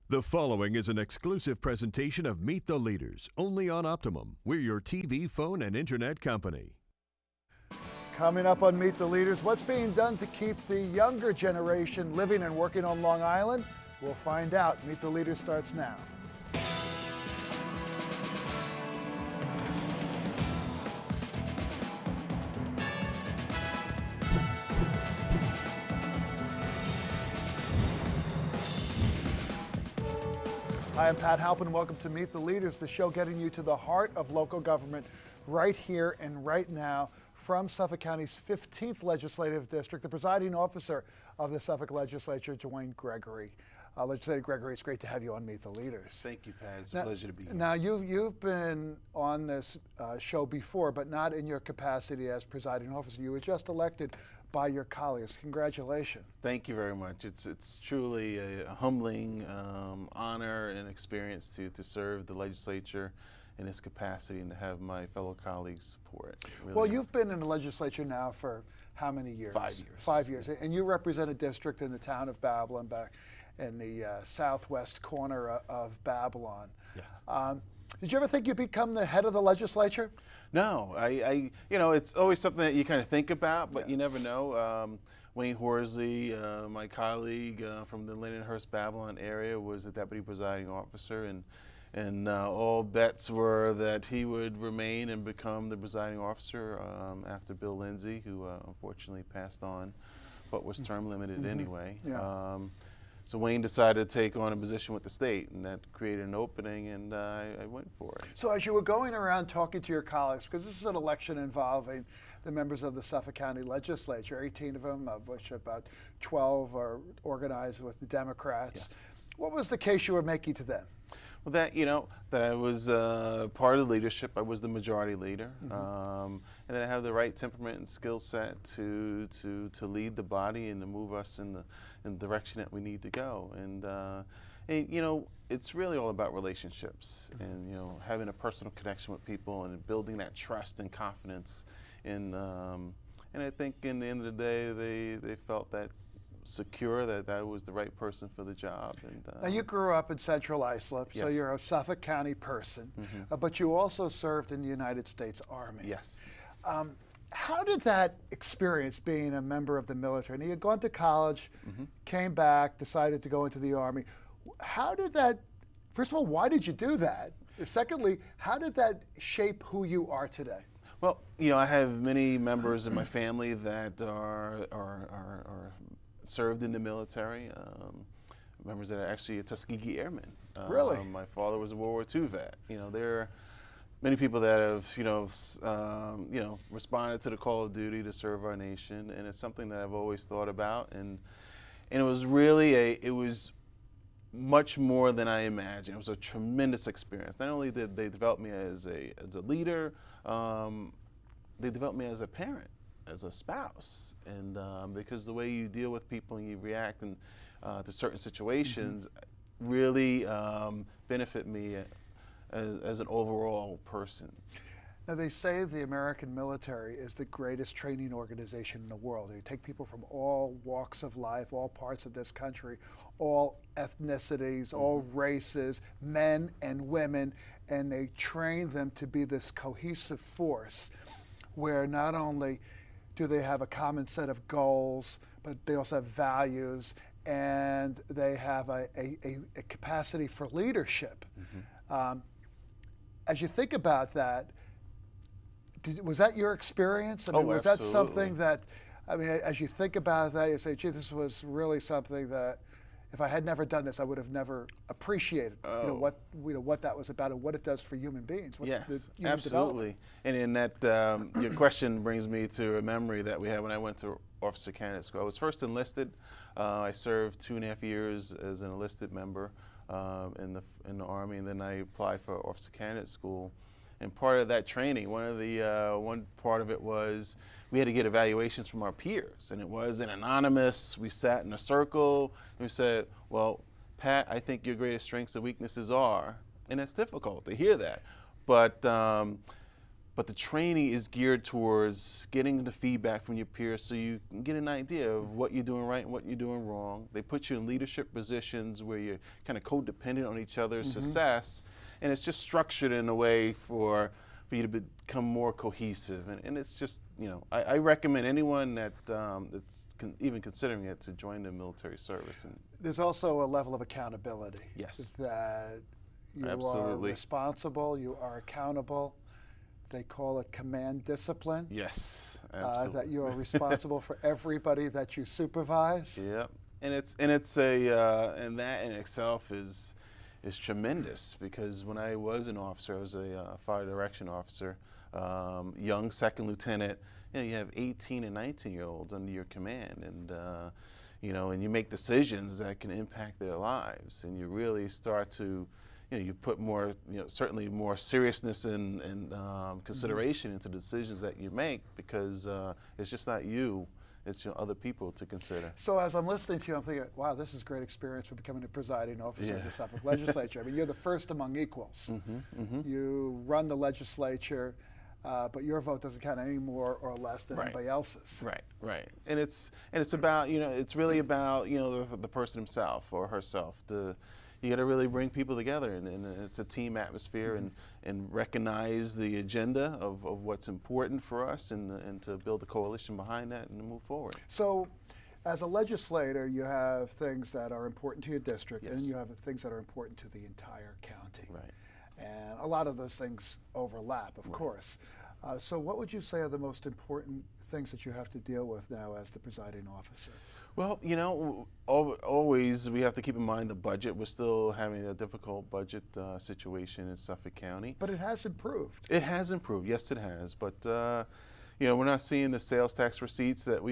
The following is an exclusive presentation of Meet the Leaders, only on Optimum. We're your TV, phone, and internet company. Coming up on Meet the Leaders, what's being done to keep the younger generation living and working on Long Island? We'll find out. Meet the Leaders starts now. Hi, I'm Pat Halpin. Welcome to Meet the Leaders, the show getting you to the heart of local government right here and right now from Suffolk County's 15th Legislative District, the presiding officer of the Suffolk Legislature, DuWayne Gregory. Legislator Gregory, it's great to have you on Meet the Leaders. Thank you, Pat. It's a pleasure to be here. Now, you've been on this show before, but not in your capacity as presiding officer. You were just elected by your colleagues. Congratulations. Thank you very much. It's truly a humbling honor and experience to serve the legislature in this capacity and to have my fellow colleagues support it. Really Well, you've been in the legislature now for how many years? 5 years. 5 years. And you represent a district in the town of Babylon, back in the southwest corner of Babylon. Yes. Did you ever think you'd become the head of the legislature? No, it's always something that you kind of think about, but you never know. Wayne Horsley, my colleague from the Lindenhurst Babylon area, was a deputy presiding officer, and all bets were that he would remain and become the presiding officer after Bill Lindsay, who unfortunately passed on, but was term limited anyway. Yeah. So Wayne decided to take on a position with the state, and that created an opening, and I went for it. So as you were going around talking to your colleagues, because this is an election involving the members of the Suffolk County Legislature, 18 of them, of which about 12 are organized with the Democrats. Yes. What was the case you were making to them? Well, that I was part of the leadership. I was the majority leader, and that I have the right temperament and skill set to lead the body and to move us in the direction that we need to go. And it's really all about relationships and having a personal connection with people and building that trust and confidence. And I think in the end of the day, they felt that secure that I was the right person for the job. And now, you grew up in Central Islip, so yes. you're a Suffolk County person, but you also served in the United States Army. Yes. How did that experience being a member of the military? Now, you had gone to college, came back, decided to go into the Army. How did that, first of all, why did you do that? Secondly, how did that shape who you are today? Well, I have many members in my family that are served in the military, members that are actually a Tuskegee Airmen. Really? My father was a World War II vet. There are many people that have, responded to the call of duty to serve our nation, and it's something that I've always thought about. And it was really it was much more than I imagined. It was a tremendous experience. Not only did they develop me as a leader, they developed me as a parent, as a spouse, and because the way you deal with people and you react to certain situations really benefit me as an overall person. Now, they say the American military is the greatest training organization in the world. You take people from all walks of life, all parts of this country, all ethnicities, all races, men and women, and they train them to be this cohesive force where not only do they have a common set of goals, but they also have values, and they have a capacity for leadership. As you think about that, was that your experience? I mean, was that something that, as you think about that, you say, gee, this was really something that if I had never done this, I would have never appreciated what that was about and what it does for human beings. Yes, absolutely. And in that, your question brings me to a memory that we had when I went to officer candidate school. I was first enlisted. I served 2.5 years as an enlisted member in the Army, and then I applied for officer candidate school. And part of that training, one part of it was we had to get evaluations from our peers, and it wasn't anonymous. We sat in a circle and we said, well, Pat, I think your greatest strengths and weaknesses are, and it's difficult to hear that, but but the training is geared towards getting the feedback from your peers so you can get an idea of what you're doing right and what you're doing wrong. They put you in leadership positions where you're kind of codependent on each other's success, and it's just structured in a way for you to become more cohesive. And it's just, you know, I recommend anyone that's even considering it to join the military service. And there's also a level of accountability. Yes. That you are Absolutely. responsible, you are accountable. They call it command discipline. Yes, absolutely. That you are responsible for everybody that you supervise. Yep, and that in itself is tremendous, because when I was an officer, I was a fire direction officer, young second lieutenant. You know, you have 18 and 19-year-olds under your command, and you know, and you make decisions that can impact their lives, and you really start to, you know, you put more, you know, certainly more seriousness and consideration into the decisions that you make, because it's just not you, it's, you know, other people to consider. So as I'm listening to you, I'm thinking, wow, this is a great experience for becoming a presiding officer of the Suffolk Legislature. I mean, you're the first among equals. You run the legislature, but your vote doesn't count any more or less than anybody else's. Right. And it's about, you know, it's really about, you know, the person himself or herself. You got to really bring people together, and it's a team atmosphere, and recognize the agenda of what's important for us, and to build a coalition behind that and to move forward. So as a legislator, you have things that are important to your district, Yes. and you have things that are important to the entire county. Right. And a lot of those things overlap, of course. So what would you say are the most important things that you have to deal with now as the presiding officer? Well, you know, always we have to keep in mind the budget. We're still having a difficult budget situation in Suffolk County. But it has improved. It has improved, yes it has, but you know, we're not seeing the sales tax receipts that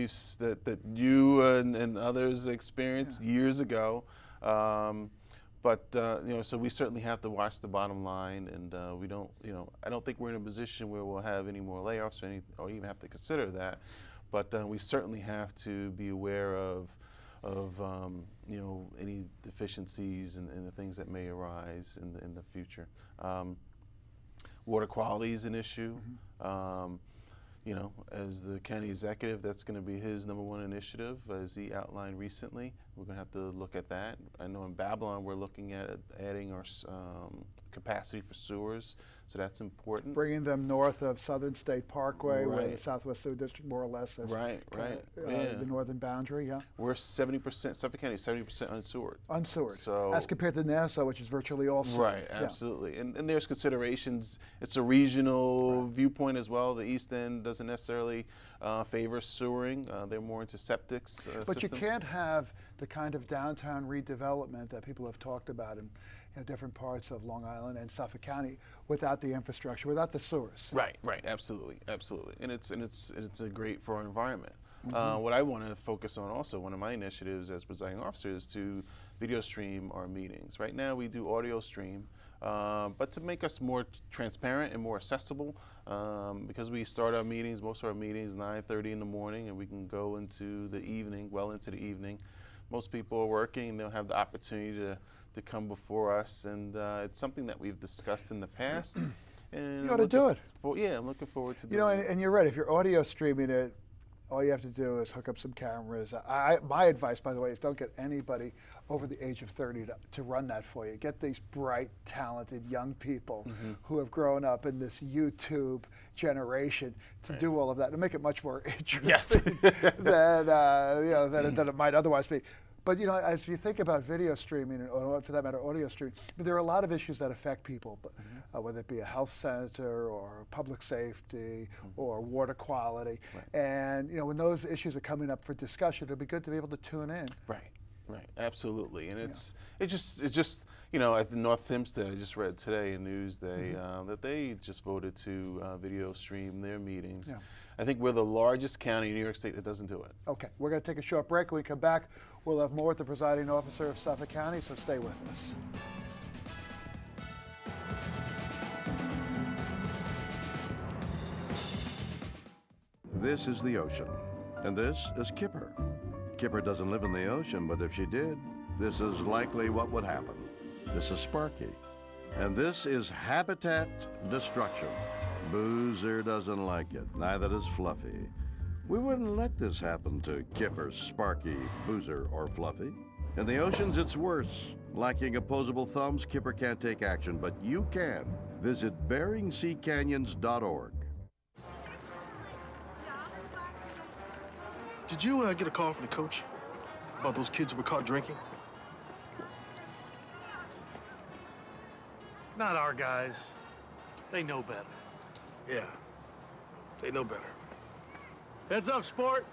that you and others experienced years ago. But you know, so we certainly have to watch the bottom line, and we don't, you know, I don't think we're in a position where we'll have any more layoffs or even have to consider that. But we certainly have to be aware of you know, any deficiencies and the things that may arise in the future. Water quality is an issue. You know, as the county executive, that's going to be his #1 initiative, as he outlined recently. We're going to have to look at that. I know in Babylon we're looking at adding our capacity for sewers, so that's important. Bringing them north of Southern State Parkway, where the Southwest Sewer District more or less is the northern boundary, We're 70%, Suffolk County is 70% unsewered. Unsewered, so, as compared to Nassau, which is virtually all sewered. Right, absolutely. And there's considerations. It's a regional viewpoint as well. The East End doesn't necessarily favor sewering. They're more into septics But systems. you can't have the kind of downtown redevelopment that people have talked about in different parts of Long Island and Suffolk County without the infrastructure, without the sewers. Right, absolutely. And it's great for our environment. What I want to focus on also, one of my initiatives as presiding officer, is to video stream our meetings. Right now we do audio stream, but to make us more transparent and more accessible, because we start our meetings, most of our meetings 9:30 in the morning, and we can go into the evening, well into the evening. Most people are working, and they'll have the opportunity to come before us, and it's something that we've discussed in the past. And You ought to do it. I'm looking forward to doing You know, it. and you're right, if you're audio streaming it, all you have to do is hook up some cameras. My advice, by the way, is don't get anybody over the age of 30 to run that for you. Get these bright, talented young people who have grown up in this YouTube generation to do all of that and make it much more interesting than it might otherwise be. But you know, as you think about video streaming, or for that matter, audio streaming, there are a lot of issues that affect people, whether it be a health center or public safety or water quality. And you know, when those issues are coming up for discussion, it'll be good to be able to tune in. Right, absolutely, and it just you know, at the North Hempstead, I just read today in Newsday that they just voted to video stream their meetings. I think we're the largest county in New York State that doesn't do it. Okay, we're going to take a short break. When we come back, we'll have more with the presiding officer of Suffolk County, so stay with us. This is the ocean, and this is Kipper. Kipper doesn't live in the ocean, but if she did, this is likely what would happen. This is Sparky, and this is habitat destruction. Boozer doesn't like it. Neither does Fluffy. We wouldn't let this happen to Kipper, Sparky, Boozer, or Fluffy. In the oceans, it's worse. Lacking opposable thumbs, Kipper can't take action, but you can. Visit BeringSeaCanyons.org. Did you get a call from the coach about those kids who were caught drinking? Not our guys. They know better. Yeah, they know better. Heads up, sport.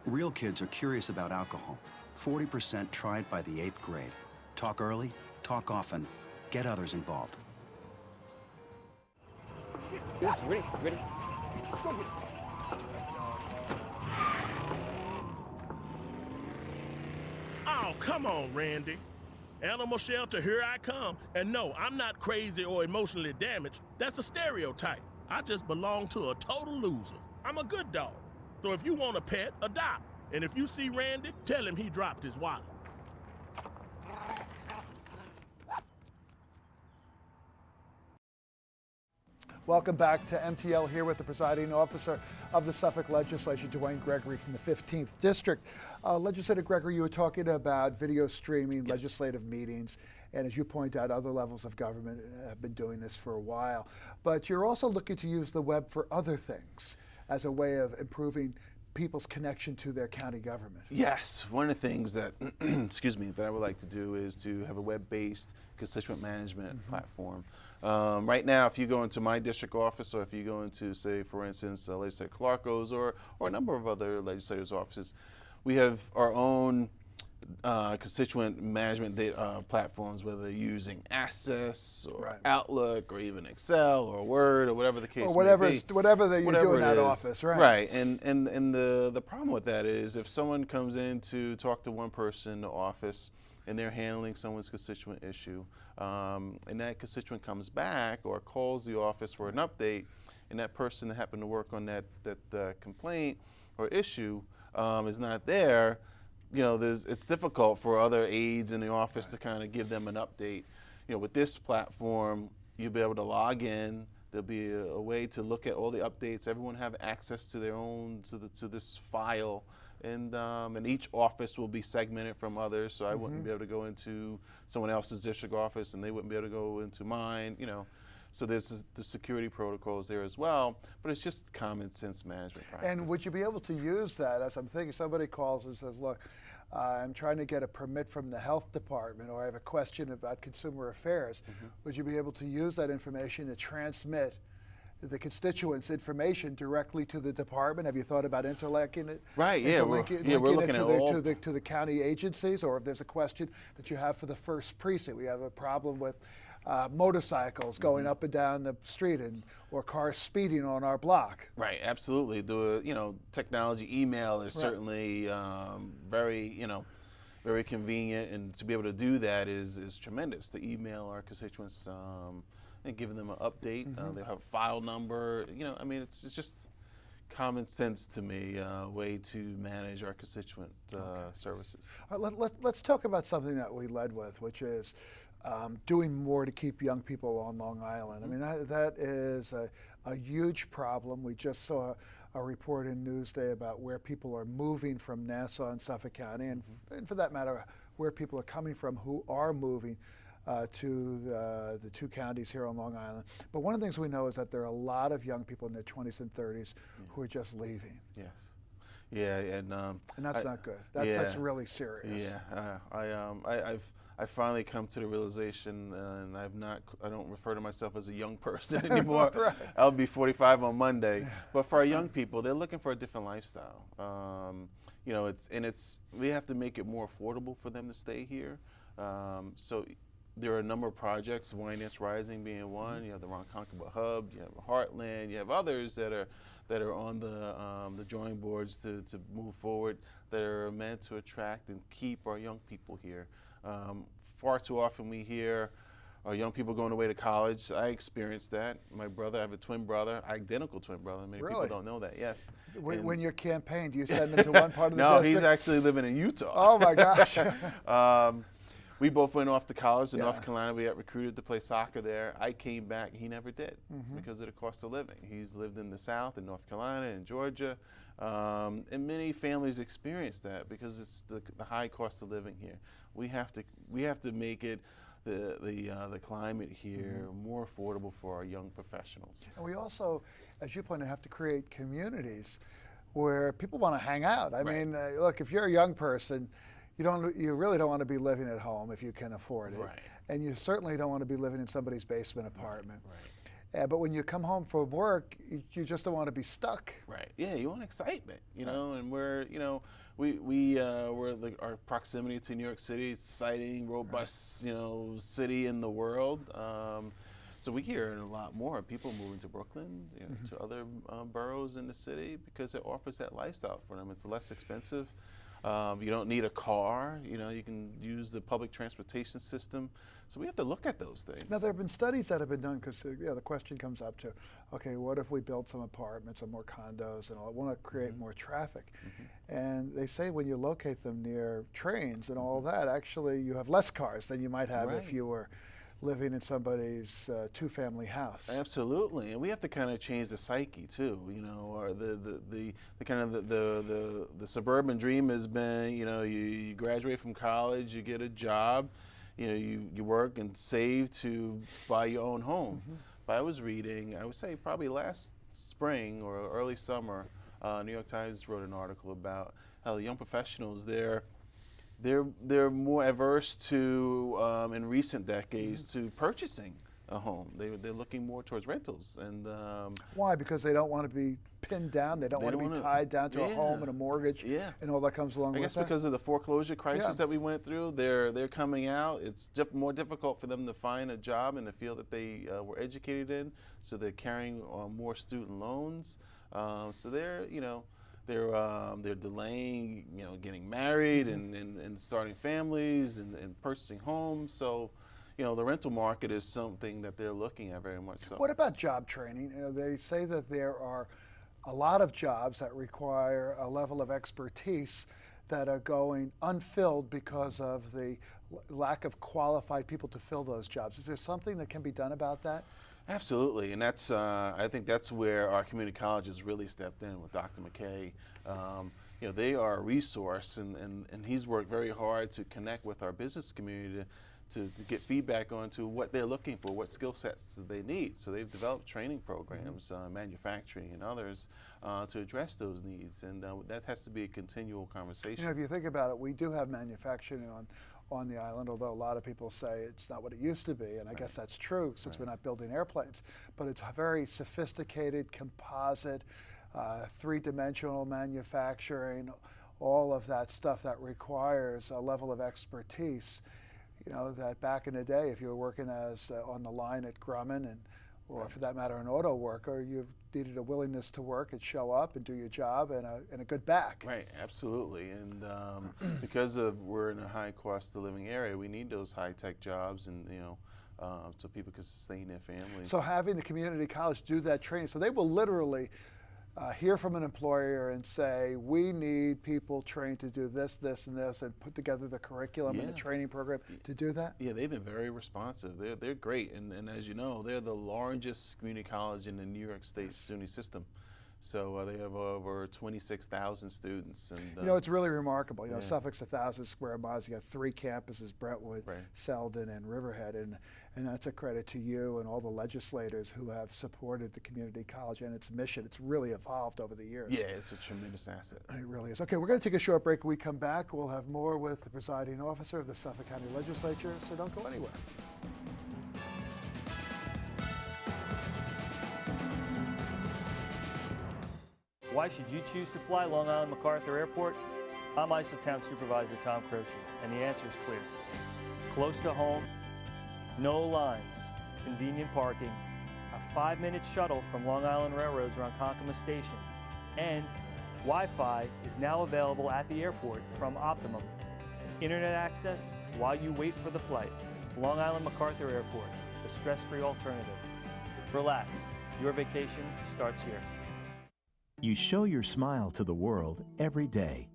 Real kids are curious about alcohol. 40% tried by the 8th grade. Talk early, talk often, get others involved. Yes, ready, ready. Oh, come on, Randy. Animal shelter, here I come. And no, I'm not crazy or emotionally damaged. That's a stereotype. I just belong to a total loser. I'm a good dog. So if you want a pet, adopt. And if you see Randy, tell him he dropped his wallet. Welcome back to MTL, here with the presiding officer of the Suffolk Legislature, DuWayne Gregory from the 15th District. Legislator Gregory, you were talking about video streaming legislative meetings, and as you point out, other levels of government have been doing this for a while. But you're also looking to use the web for other things as a way of improving people's connection to their county government. Yes, one of the things that, excuse me, that I would like to do is to have a web-based constituent management platform. Right now, if you go into my district office, or if you go into, say, for instance, Legislator Clarko's or a number of other legislators' offices, we have our own constituent management data, platforms, whether they're using Access or Outlook or even Excel or Word or whatever the case or whatever may be. Whatever that you do in that office, right? Right, and the problem with that is if someone comes in to talk to one person in the office and they're handling someone's constituent issue, and that constituent comes back or calls the office for an update, and that person that happened to work on that complaint or issue is not there, you know, it's difficult for other aides in the office to kind of give them an update. You know, with this platform, you'll be able to log in. There'll be a way to look at all the updates. Everyone have access to their own to this file, and each office will be segmented from others. So I wouldn't be able to go into someone else's district office, and they wouldn't be able to go into mine. You know, so there's the security protocols there as well. But it's just common sense management practice. And would you be able to use that? As I'm thinking, somebody calls and says, "Look, I'm trying to get a permit from the health department, or I have a question about consumer affairs." Would you be able to use that information to transmit the constituents' information directly to the department? Have you thought about interlinking it? Right. Yeah. We're looking at all to the county agencies, or if there's a question that you have for the first precinct, we have a problem with motorcycles going up and down the street, or cars speeding on our block. Right, absolutely. The technology, email is certainly very convenient, and to be able to do that is tremendous. To email our constituents and giving them an update, they have a file number. You know, I mean, it's just common sense to me, way to manage our constituent services. All right, let's talk about something that we led with, which is doing more to keep young people on Long Island. I mean, that is a huge problem. We just saw a report in Newsday about where people are moving from Nassau and Suffolk County, and for that matter, where people are coming from who are moving to the two counties here on Long Island. But one of the things we know is that there are a lot of young people in their 20s and 30s who are just leaving. Yes. Yeah, and that's not good. That's really serious. Yeah, I've finally come to the realization, and I don't refer to myself as a young person anymore. Right. I'll be 45 on Monday. But for our young people, they're looking for a different lifestyle. You know, we have to make it more affordable for them to stay here. So there are a number of projects, Winance Rising being one. You have the Ronkonkoma Hub, you have Heartland, you have others that are on the drawing boards to move forward, that are meant to attract and keep our young people here. Far too often we hear our young people going away to college. I experienced that. My brother, I have a twin brother, identical twin brother. Many people don't know that, yes. When you campaign, do you send them to one part of the No, district? he's actually living in Utah. Oh my gosh. We both went off to college in North Carolina. We got recruited to play soccer there. I came back. He never did because of the cost of living. He's lived in the South, in North Carolina, in Georgia, and many families experience that because it's the high cost of living here. We have to make it the climate here more affordable for our young professionals. And we also, as you pointed out, have to create communities where people want to hang out. I mean, look, if you're a young person, you really don't want to be living at home if you can afford it. Right. And you certainly don't want to be living in somebody's basement apartment. Right. But when you come home from work, you just don't want to be stuck. Right. Yeah, you want excitement, you know, and we're our proximity to New York City, exciting, robust, city in the world. So we hear a lot more people moving to Brooklyn, to other boroughs in the city because it offers that lifestyle for them. It's less expensive. You don't need a car. You can use the public transportation system. So we have to look at those things. Now, there have been studies that have been done because the question comes up to, okay, what if we build some apartments or more condos and all? I want to create more traffic. And they say when you locate them near trains and all that, actually you have less cars than you might have if you were living in somebody's two-family house. Absolutely, and we have to kind of change the psyche too. Or the kind of the suburban dream has been, you graduate from college, you get a job, you work and save to buy your own home. But I was reading, I would say probably last spring or early summer, New York Times wrote an article about how the young professionals they're more averse to, in recent decades, to purchasing a home. They're looking more towards rentals. And why? Because they don't want to be pinned down. They don't want to be tied down to a home and a mortgage and all that comes along with that. I guess because of the foreclosure crisis that we went through, they're coming out. It's more difficult for them to find a job in the field that they were educated in. So they're carrying more student loans. So they're delaying, getting married and starting families and purchasing homes. So, the rental market is something that they're looking at very much so. What about job training? They say that there are a lot of jobs that require a level of expertise that are going unfilled because of the lack of qualified people to fill those jobs. Is there something that can be done about that? Absolutely, and that's I think that's where our community colleges really stepped in with Dr. McKay. They are a resource, and he's worked very hard to connect with our business community to get feedback on to what they're looking for, what skill sets they need. So they've developed training programs, manufacturing and others, to address those needs, and that has to be a continual conversation. If you think about it, we do have manufacturing on the island, although a lot of people say it's not what it used to be, and I guess that's true since we're not building airplanes, but it's very sophisticated, composite, three-dimensional manufacturing, all of that stuff that requires a level of expertise, that back in the day, if you were working as on the line at Grumman or for that matter, an auto worker, you've needed a willingness to work and show up and do your job and a good back. Right, absolutely. And because we're in a high cost of living area, we need those high-tech jobs and, so people can sustain their families. So having the community college do that training, so they will literally hear from an employer and say, we need people trained to do this, this, and this, and put together the curriculum and the training program to do that? Yeah, they've been very responsive. They're great, and as you know, they're the largest community college in the New York State SUNY system. So they have over 26,000 students. And it's really remarkable. Suffolk's 1,000 square miles. You got 3 campuses: Brentwood, Selden, and Riverhead, and that's a credit to you and all the legislators who have supported the community college and its mission. It's really evolved over the years. Yeah, it's a tremendous asset. It really is. Okay, we're going to take a short break. When we come back, we'll have more with the presiding officer of the Suffolk County Legislature, so don't go anywhere. Why should you choose to fly Long Island MacArthur Airport? I'm ISO Town Supervisor Tom Croce, and the answer is clear. Close to home, no lines, convenient parking, a 5-minute shuttle from Long Island Railroad's Ronkonkoma Station, and Wi-Fi is now available at the airport from Optimum. Internet access while you wait for the flight. Long Island MacArthur Airport, the stress-free alternative. Relax, your vacation starts here. You show your smile to the world every day,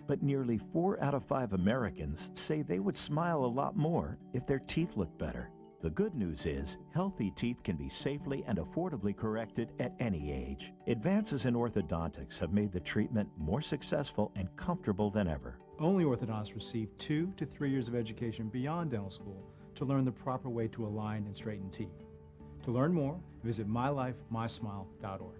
But nearly 4 out of 5 Americans say they would smile a lot more if their teeth looked better. The good news is, healthy teeth can be safely and affordably corrected at any age. Advances in orthodontics have made the treatment more successful and comfortable than ever. Only orthodontists receive 2 to 3 years of education beyond dental school to learn the proper way to align and straighten teeth. To learn more, visit mylifemysmile.org.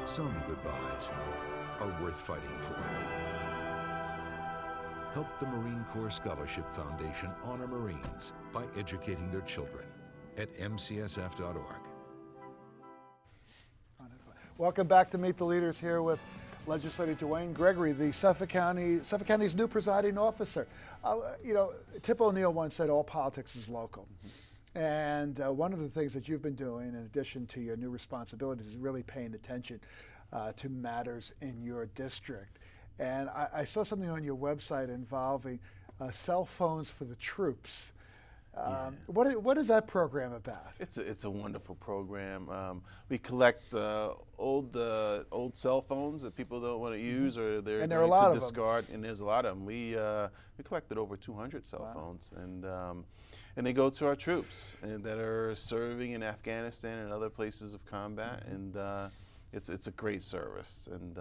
Some goodbyes are worth fighting for. Help the Marine Corps Scholarship Foundation honor Marines by educating their children at mcsf.org. Welcome back to Meet the Leaders here with Legislator DuWayne Gregory, the Suffolk County's new presiding officer. Tip O'Neill once said all politics is local. And one of the things that you've been doing, in addition to your new responsibilities, is really paying attention to matters in your district. And I saw something on your website involving cell phones for the troops. What is that program about? It's a wonderful program. We collect old cell phones that people don't want to use or they're going to discard, and there's a lot of them. We collected over 200 cell phones, and they go to our troops that are serving in Afghanistan and other places of combat, and it's a great service. And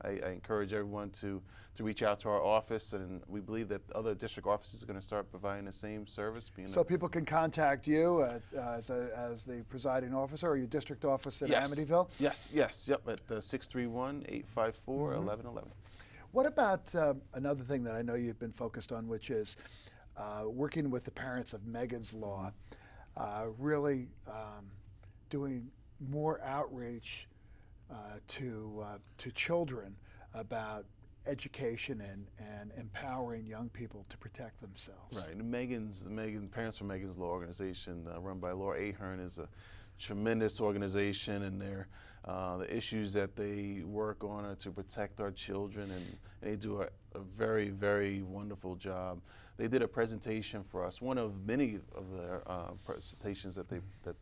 I encourage everyone to reach out to our office, and we believe that other district offices are going to start providing the same service. So people can contact you as the presiding officer or your district office in Amityville? Yes, yep, at 631-854-1111. What about another thing that I know you've been focused on, which is working with the parents of Megan's Law, really doing more outreach to children about education and empowering young people to protect themselves. Right. And Parents for Megan's Law organization, run by Laura Ahern, is a tremendous organization, and the issues that they work on are to protect our children, and they do a very, very wonderful job. They did a presentation for us. One of many of their presentations that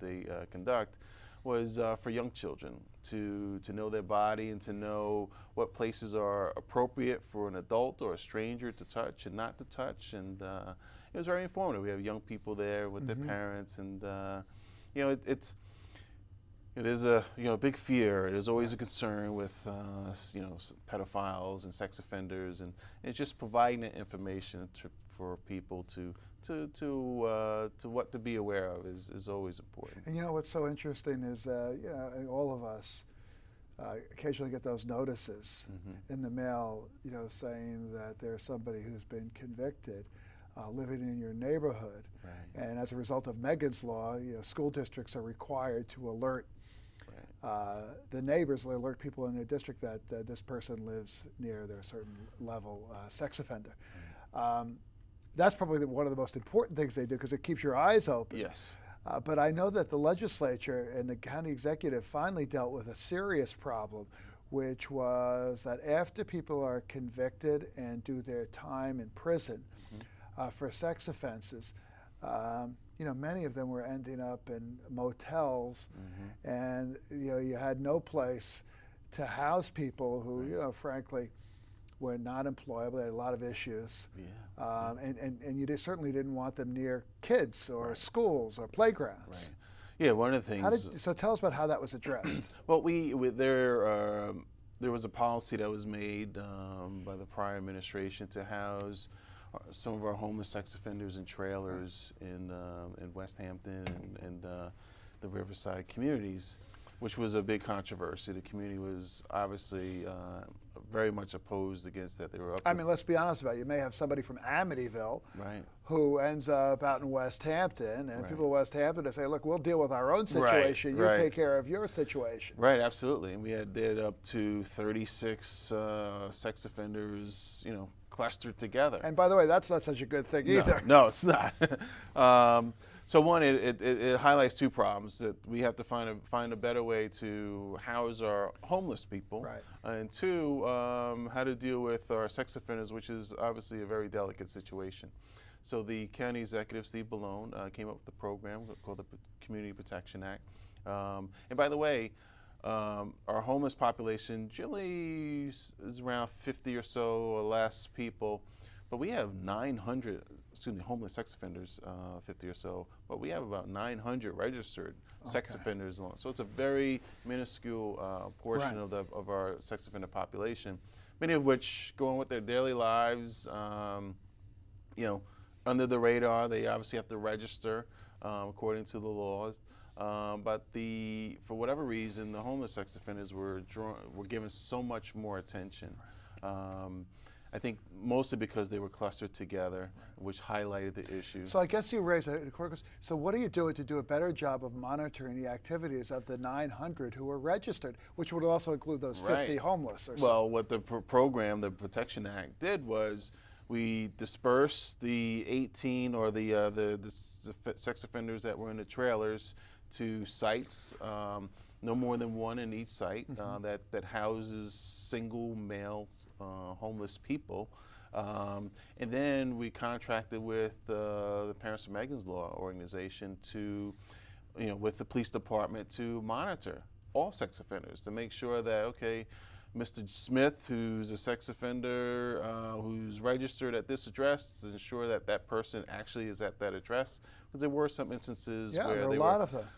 they conduct was for young children to know their body and to know what places are appropriate for an adult or a stranger to touch and not to touch. And it was very informative. We have young people there with their parents, and it is a big fear. It is always a concern with pedophiles and sex offenders, and it's just providing that information for people to what to be aware of is always important. And what's so interesting is all of us occasionally get those notices in the mail, saying that there's somebody who's been convicted living in your neighborhood, and as a result of Megan's Law, school districts are required to alert the neighbors, alert people in their district that this person lives near their certain level sex offender. That's probably one of the most important things they do, because it keeps your eyes open. Yes. But I know that the legislature and the county executive finally dealt with a serious problem, which was that after people are convicted and do their time in prison for sex offenses, many of them were ending up in motels, and you had no place to house people who, frankly, were not employable. They had a lot of issues, and you certainly didn't want them near kids or schools or playgrounds. Yeah, one of the things. So tell us about how that was addressed. Well, there was a policy that was made by the prior administration to house some of our homeless sex offenders in trailers in West Hampton and the Riverside communities, which was a big controversy. The community was obviously very much opposed against that. They were up. I mean, let's be honest about it. You may have somebody from Amityville who ends up out in West Hampton, and people in West Hampton say, look, we'll deal with our own situation. You take care of your situation. Right, absolutely. And we had up to 36 sex offenders, clustered together. And by the way, that's not such a good thing either. No, it's not. So one, it highlights two problems, that we have to find a better way to house our homeless people, Right. And two, how to deal with our sex offenders, which is obviously a very delicate situation. So the county executive, Steve Ballone, came up with a program called the Community Protection Act. And by the way, our homeless population generally is around 50 or so or less people, but we have 900, homeless sex offenders, 50 or so, but we have about 900 registered sex offenders alone. So it's a very minuscule portion of our sex offender population, many of which go on with their daily lives, under the radar. They obviously have to register according to the laws. But for whatever reason, the homeless sex offenders were given so much more attention. I think mostly because they were clustered together, which highlighted the issue. So I guess you raise a core question. So what are you doing to do a better job of monitoring the activities of the 900 who are registered, which would also include those 50 homeless? Or well, what the program, the Protection Act, did was we dispersed the 18 or the sex offenders that were in the trailers to sites, no more than one in each site, that houses single male homeless people. And then we contracted with the Parents for Megan's Law organization to, with the police department to monitor all sex offenders to make sure that, okay, Mr. Smith, who's a sex offender, who's registered at this address, to ensure that that person actually is at that address. Because there were some instances where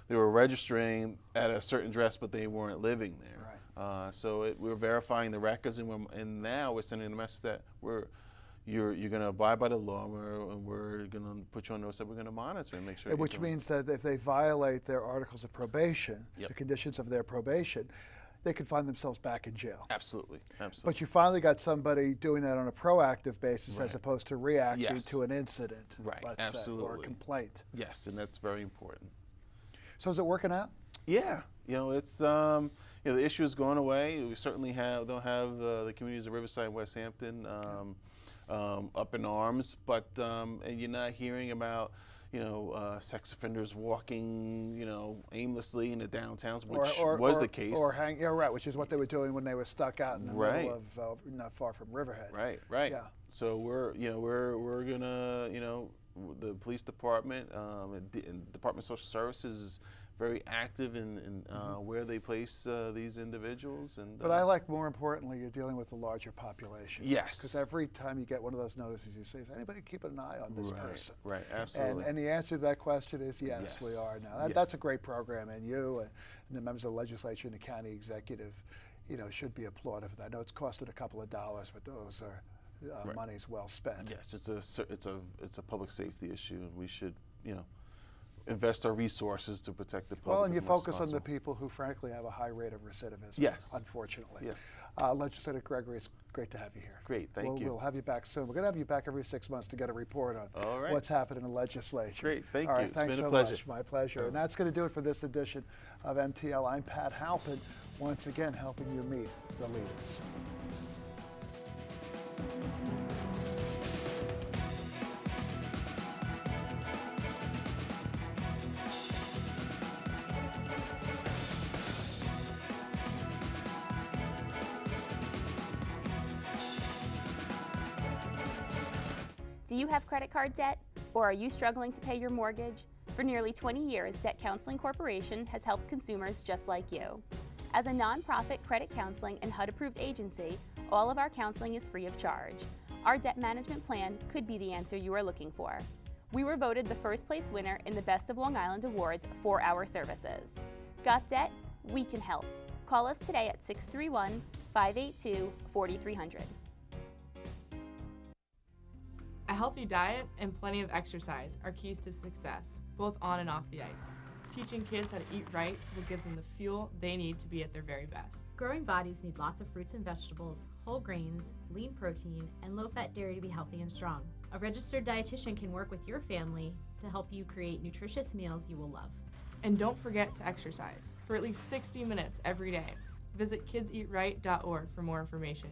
they were registering at a certain address, but they weren't living there. Right. So we're verifying the records, and now we're sending a message that you're going to abide by the law, and we're going to put you on notice that we're going to monitor and make sure. Which means that if they violate their articles of probation, the conditions of their probation, they could find themselves back in jail. Absolutely, absolutely. But you finally got somebody doing that on a proactive basis as opposed to reacting to an incident, let's say, or a complaint. Yes, and that's very important. So is it working out? Yeah, it's the issue is going away. We certainly don't have the communities of Riverside and West Hampton up in arms, but and you're not hearing about sex offenders walking, aimlessly in the downtowns, which was the case. Which is what they were doing when they were stuck out in the middle of, not far from Riverhead. Right. Yeah. So we're gonna, the police department, and Department of Social Services is very active in where they place these individuals. But I like, more importantly, you're dealing with a larger population. Yes. Because every time you get one of those notices, you say, is anybody keeping an eye on this person? Right, absolutely. And the answer to that question is yes, we are now. That's a great program, and you and the members of the legislature and the county executive, should be applauded for that. I know it's costed a couple of dollars, but those are money's well spent. Yes, it's a public safety issue, and we should, invest our resources to protect the public. Well, and you focus on the people who, frankly, have a high rate of recidivism. Yes. Unfortunately. Yes. Legislator Gregory, it's great to have you here. Great, thank you. We'll have you back soon. We're going to have you back every 6 months to get a report on what's happening in the legislature. Great, thank you. All right, thanks it's been so a pleasure. much. My pleasure. And that's going to do it for this edition of MTL. I'm Pat Halpin, once again helping you meet the leaders. Do you have credit card debt, or are you struggling to pay your mortgage? For nearly 20 years, Debt Counseling Corporation has helped consumers just like you. As a nonprofit credit counseling and HUD-approved agency, all of our counseling is free of charge. Our debt management plan could be the answer you are looking for. We were voted the first place winner in the Best of Long Island Awards for our services. Got debt? We can help. Call us today at 631-582-4300. A healthy diet and plenty of exercise are keys to success, both on and off the ice. Teaching kids how to eat right will give them the fuel they need to be at their very best. Growing bodies need lots of fruits and vegetables, whole grains, lean protein, and low-fat dairy to be healthy and strong. A registered dietitian can work with your family to help you create nutritious meals you will love. And don't forget to exercise for at least 60 minutes every day. Visit kidseatright.org for more information.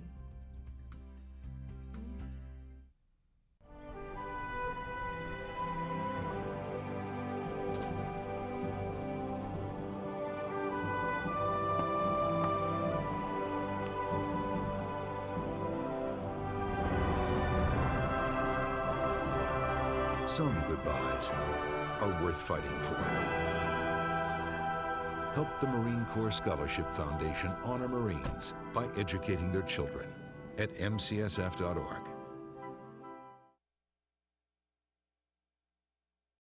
Some goodbyes are worth fighting for. Help the Marine Corps Scholarship Foundation honor Marines by educating their children at mcsf.org.